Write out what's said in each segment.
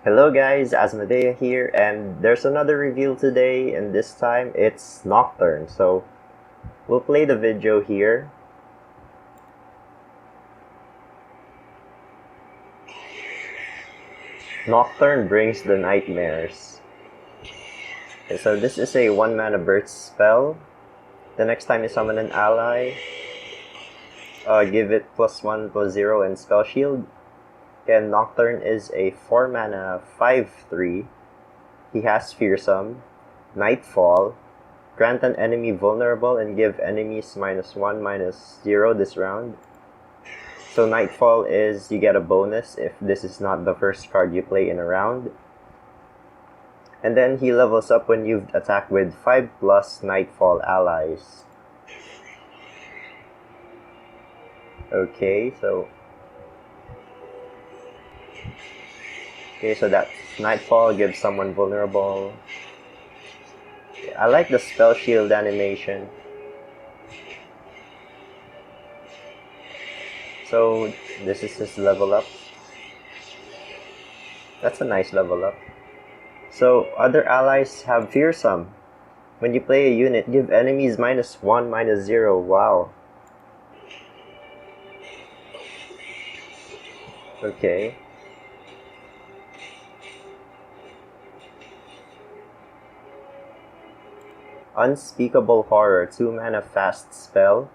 Hello guys, Asmodea here, and there's another reveal today, and this time it's Nocturne. So we'll play the video here. Nocturne brings the nightmares. Okay, so this is a 1-mana burst spell. The next time you summon an ally, give it +1/+0 and spell shield. And Nocturne is a 4-mana 5/3. He has Fearsome, Nightfall, grant an enemy vulnerable and give enemies -1/-0 this round. So Nightfall is you get a bonus if this is not the first card you play in a round. And then he levels up when you attack with 5+ Nightfall allies. Okay, so that's Nightfall, gives someone vulnerable. I like the spell shield animation. So this is his level up. That's a nice level up. So other allies have Fearsome. When you play a unit, give enemies -1/-0. Wow. Okay. Unspeakable Horror, 2-mana fast spell.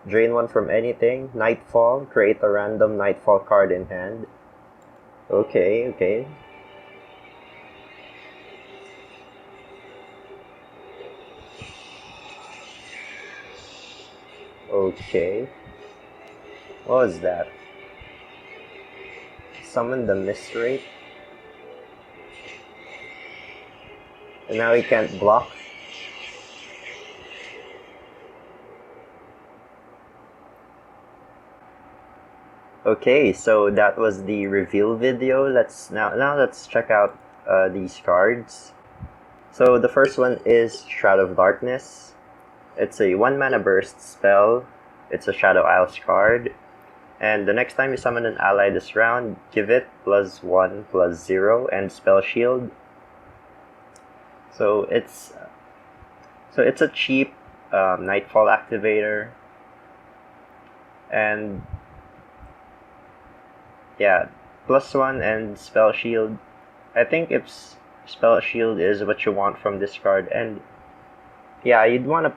Drain 1 from anything. Nightfall, create a random Nightfall card in hand. Okay. Okay. What was that? Summon the Mist-Wraith. And now he can't block. Okay, so that was the reveal video. Now let's check out these cards. So the first one is Shroud of Darkness. It's a 1-mana burst spell. It's a Shadow Isles card. And the next time you summon an ally this round, give it +1/+0 and spell shield. So it's a cheap Nightfall activator. And yeah, +1 and spell shield. I think if spell shield is what you want from this card, and yeah, you'd want to.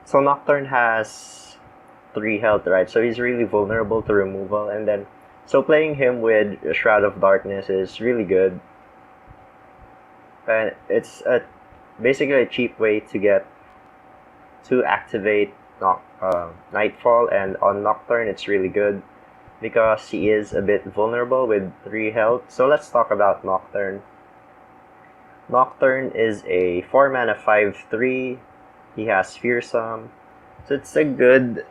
So Nocturne has 3 health, right? So he's really vulnerable to removal, and then so playing him with Shroud of Darkness is really good, and it's basically a cheap way to activate Nightfall, and on Nocturne it's really good because he is a bit vulnerable with 3 health. So let's talk about Nocturne. Nocturne is a 4-mana 5/3. He has Fearsome. So it's a good...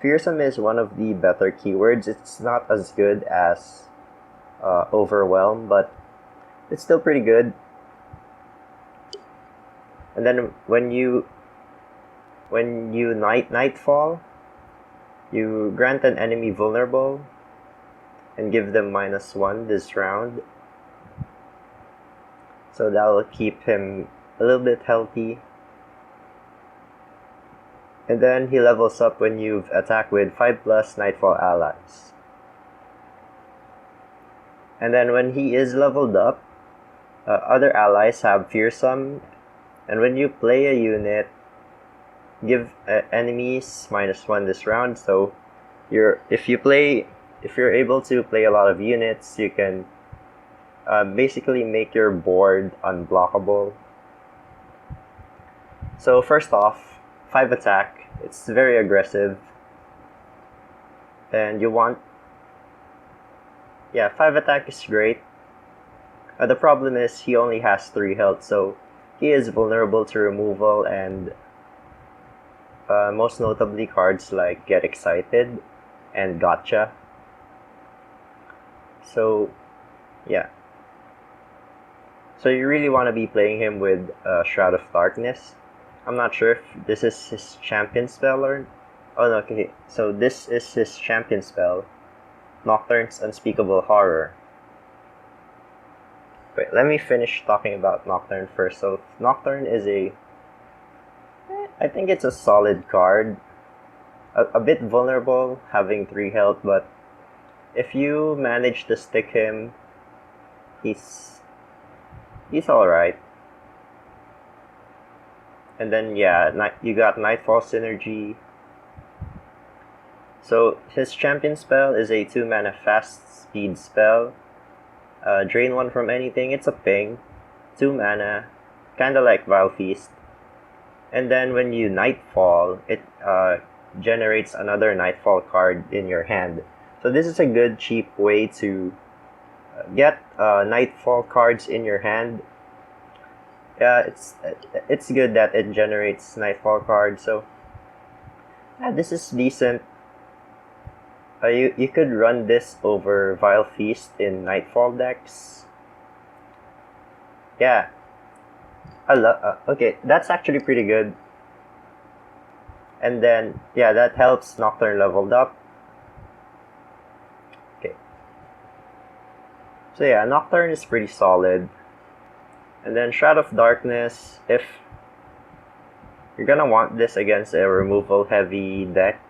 Fearsome is one of the better keywords. It's not as good as Overwhelm, but it's still pretty good. And then when you Nightfall, you grant an enemy vulnerable and give them -1 this round. So that'll keep him a little bit healthy. And then he levels up when you've attacked with 5+ Nightfall allies. And then when he is leveled up, other allies have Fearsome. And when you play a unit, give enemies -1 this round. So if you're able to play a lot of units, you can basically make your board unblockable. So first off, 5 attack. It's very aggressive, and you want 5 attack is great. The problem is he only has 3 health, so he is vulnerable to removal, and most notably cards like Get Excited and Gotcha. So yeah, so you really want to be playing him with Shroud of Darkness. I'm not sure if this is his champion spell or... Oh no, okay, so this is his champion spell. Nocturne's Unspeakable Horror. Wait, let me finish talking about Nocturne first. So Nocturne is I think it's a solid card. A bit vulnerable, having 3 health, but if you manage to stick him, he's alright. And then yeah, you got Nightfall Synergy. So his champion spell is a 2 mana fast speed spell. Drain 1 from anything, it's a ping. 2 mana, kinda like Vile Feast. And then when you Nightfall, it generates another Nightfall card in your hand. So this is a good cheap way to get Nightfall cards in your hand. It's good that it generates Nightfall cards. So yeah, this is decent. You could run this over Vile Feast in Nightfall decks. Yeah, I love. Okay, that's actually pretty good. And then yeah, that helps Nocturne leveled up. Okay. So yeah, Nocturne is pretty solid. And then Shroud of Darkness, if you're gonna want this against a removal heavy deck,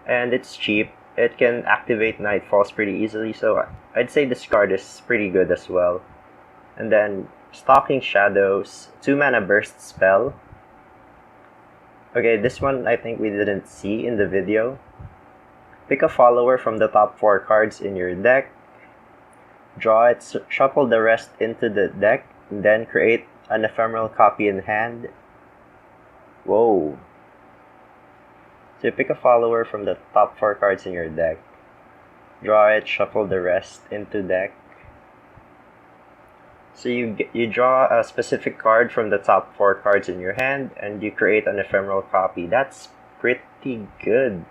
and it's cheap, it can activate Nightfalls pretty easily, so I'd say this card is pretty good as well. And then Stalking Shadows, 2 mana burst spell. Okay, this one I think we didn't see in the video. Pick a follower from the top 4 cards in your deck, draw it, shuffle the rest into the deck, and then create an ephemeral copy in hand. Whoa. So you pick a follower from the top 4 cards in your deck, draw it, shuffle the rest into deck. So you draw a specific card from the top 4 cards in your hand, and you create an ephemeral copy. That's pretty good.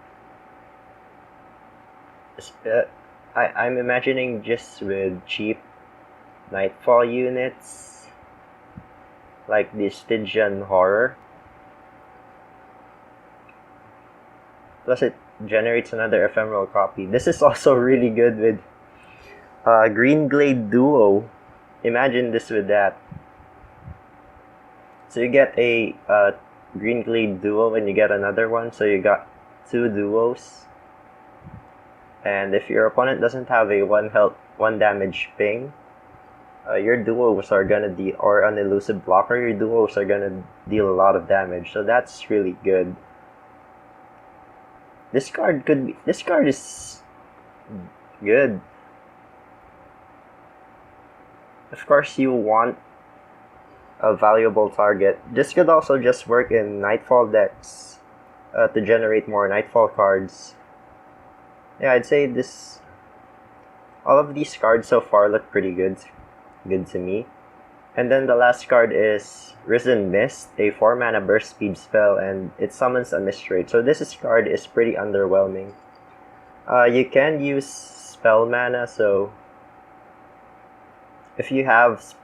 I'm imagining just with cheap Nightfall units, like the Stygian Horror. Plus it generates another ephemeral copy. This is also really good with Green Glade Duo. Imagine this with that. So you get a Green Glade Duo and you get another one, so you got 2 duos. And if your opponent doesn't have a 1 damage ping, your duos are gonna deal, or an elusive blocker, your duos are gonna deal a lot of damage. So that's really good. This card is good. Of course, you want a valuable target. This could also just work in Nightfall decks to generate more Nightfall cards. Yeah, I'd say all of these cards so far look pretty good to me. And then the last card is Risen Mist, a 4 mana burst speed spell, and it summons a Mist Wraith. So this card is pretty underwhelming. You can use spell mana, so if you have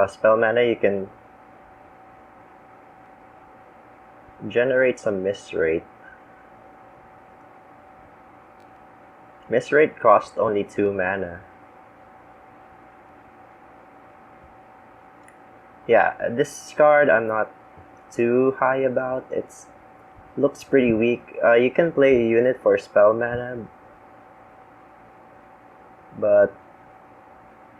spell mana, you can generate some Mist Wraith. Mist Wraith costs only 2 mana. Yeah, this card I'm not too high about. It looks pretty weak. You can play a unit for spell mana, but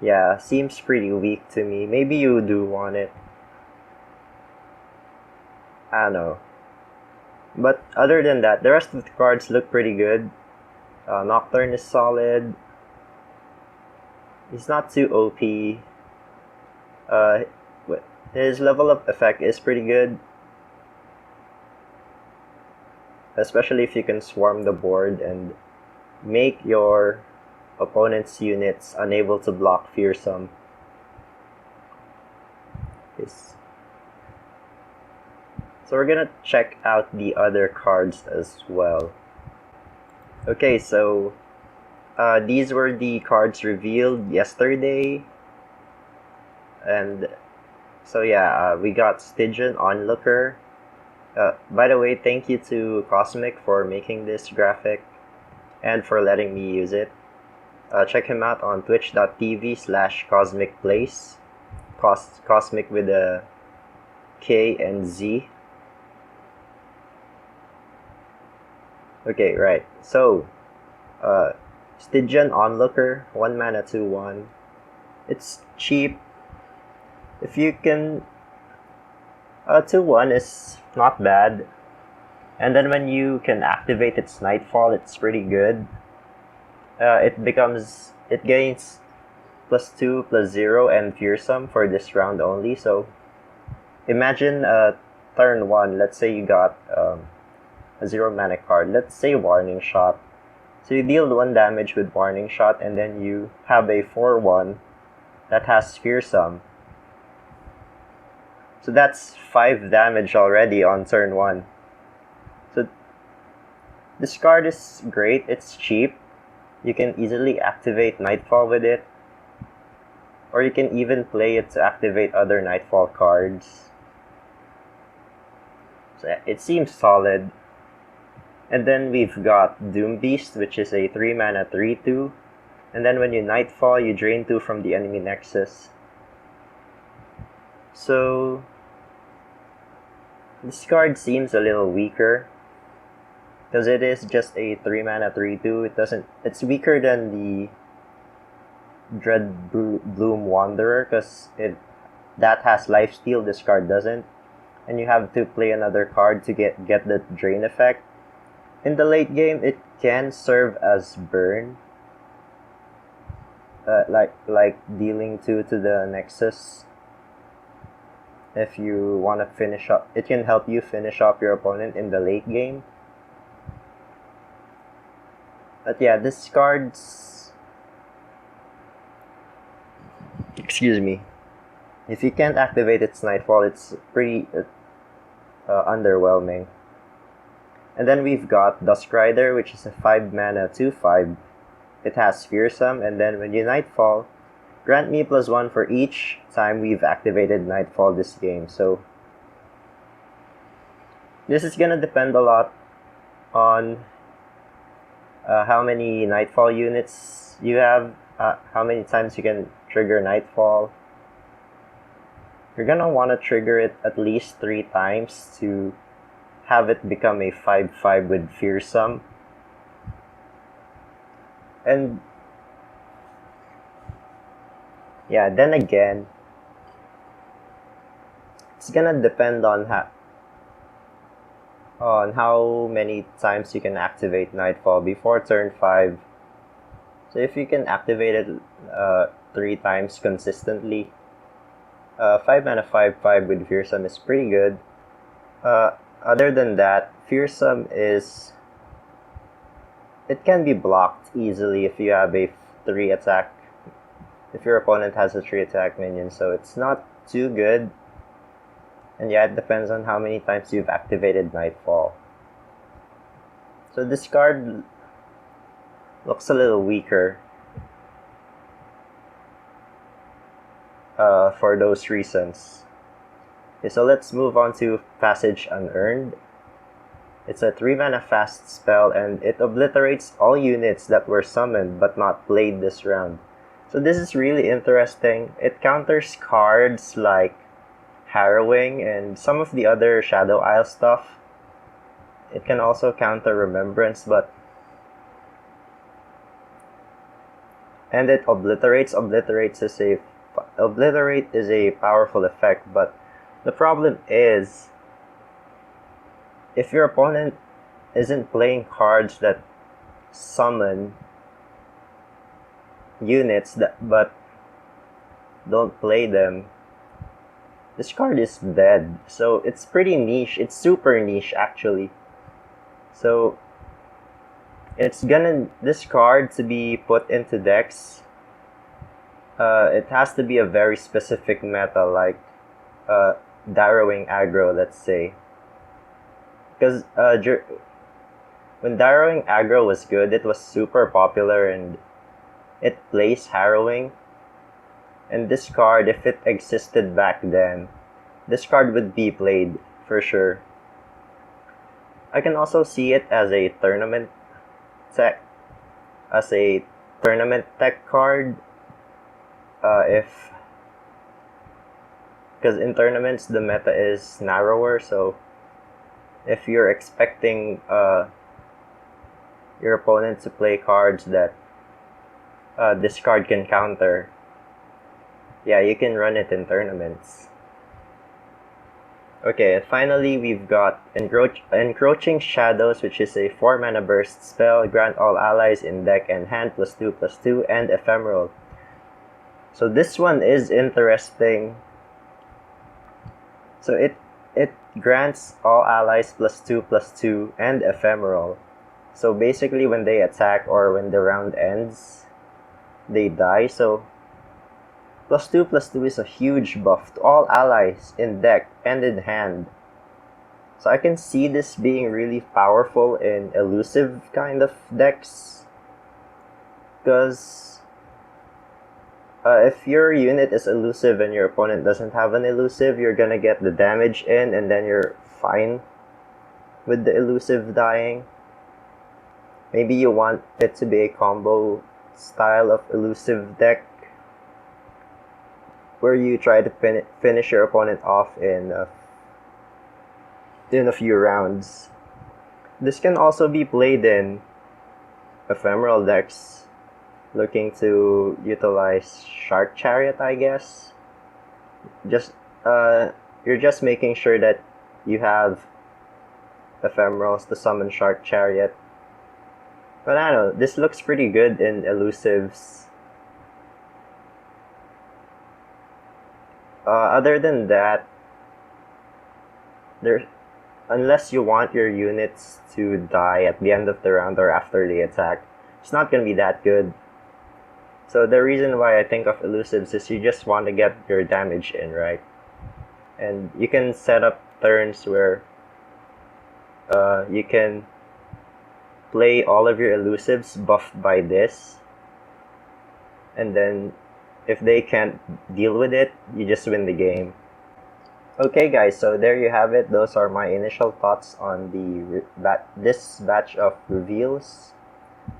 yeah, seems pretty weak to me. Maybe you do want it. I don't know. But other than that, the rest of the cards look pretty good. Nocturne is solid. He's not too OP. His level up effect is pretty good. Especially if you can swarm the board and make your opponent's units unable to block Fearsome. Yes. So we're gonna check out the other cards as well. Okay, so these were the cards revealed yesterday. And so yeah, we got Stygian Onlooker. By the way, thank you to Cosmic for making this graphic. and for letting me use it. Check him out on twitch.tv/cosmicplace. Cosmic with a K and Z. Okay, right. So, Stygian Onlooker, 1 mana 2/1. It's cheap. If you can, 2/1 is not bad. And then when you can activate its Nightfall, it's pretty good. It gains +2, +0, and Fearsome for this round only. So imagine turn 1, let's say you got a 0 mana card, let's say Warning Shot. So you deal 1 damage with Warning Shot, and then you have a 4/1 that has Fearsome. So that's 5 damage already on turn 1. So this card is great, it's cheap. You can easily activate Nightfall with it. Or you can even play it to activate other Nightfall cards. So it seems solid. And then we've got Doom Beast, which is a 3 mana 3/2. And then when you Nightfall, you drain 2 from the enemy Nexus. So this card seems a little weaker, because it is just a 3 mana 3/2. It's weaker than the Dread Bloom Wanderer, because that has lifesteal, this card doesn't. And you have to play another card to get the drain effect. In the late game, it can serve as burn. Like dealing 2 to the Nexus. If you want to finish up, it can help you finish up your opponent in the late game. But yeah, this card's... Excuse me. If you can't activate its Nightfall, it's pretty underwhelming. And then we've got Dusk Rider, which is a 5 mana 2/5. It has Fearsome, and then when you Nightfall, grant me +1 for each time we've activated Nightfall this game. So this is gonna depend a lot on how many Nightfall units you have, how many times you can trigger Nightfall. You're gonna want to trigger it at least 3 times to have it become a 5/5 with Fearsome. And yeah, then again, it's gonna depend on how many times you can activate Nightfall before turn 5. So if you can activate it 3 times consistently, 5 mana 5/5 with Fearsome is pretty good. Other than that, Fearsome it can be blocked easily if you have a 3 attack, if your opponent has a 3 attack minion, so it's not too good. And yeah, it depends on how many times you've activated Nightfall. So this card looks a little weaker for those reasons. Okay, so let's move on to Passage Unearned. It's a 3 mana fast spell, and it obliterates all units that were summoned but not played this round. So this is really interesting. It counters cards like Harrowing and some of the other Shadow Isle stuff. It can also counter Remembrance, and it obliterates. Obliterate is a powerful effect, but the problem is, if your opponent isn't playing cards that summon units but don't play them, this card is dead. So it's pretty niche. It's super niche, actually. So this card to be put into decks, it has to be a very specific meta, like Darrowing Aggro, let's say. Because when Darrowing Aggro was good, it was super popular and it plays Harrowing. And this card, if it existed back then, this card would be played for sure. I can also see it as a tournament as a tournament tech card. Because in tournaments the meta is narrower, so if you're expecting your opponent to play cards that this card can counter, yeah, you can run it in tournaments. Okay, and finally we've got Encroaching Shadows, which is a 4-mana burst spell. Grant all allies in deck and hand +2/+2 and ephemeral. So this one is interesting. So it grants all allies +2/+2 and ephemeral. So basically when they attack or when the round ends, they die. So +2/+2 is a huge buff to all allies in deck and in hand. So I can see this being really powerful in elusive kind of decks. Because if your unit is elusive and your opponent doesn't have an elusive, you're gonna get the damage in and then you're fine with the elusive dying. Maybe you want it to be a combo style of elusive deck where you try to finish your opponent off in a few rounds. This can also be played in ephemeral decks looking to utilize Shark Chariot, I guess. You're just making sure that you have ephemerals to summon Shark Chariot. But I don't know, this looks pretty good in elusives. Other than that, unless you want your units to die at the end of the round or after they attack, it's not gonna be that good. So the reason why I think of elusives is you just want to get your damage in, right? And you can set up turns where you can play all of your elusives buffed by this, and then if they can't deal with it, you just win the game. Okay guys, so there you have it. Those are my initial thoughts on this batch of reveals.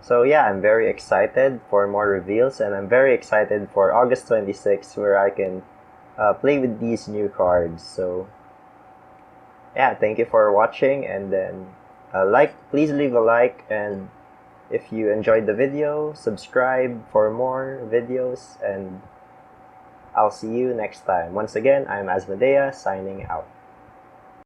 So yeah, I'm very excited for more reveals, and I'm very excited for August 26th where I can play with these new cards. So yeah, thank you for watching, and then please leave a like, and if you enjoyed the video, subscribe for more videos, and I'll see you next time. Once again, I'm Asmodea, signing out.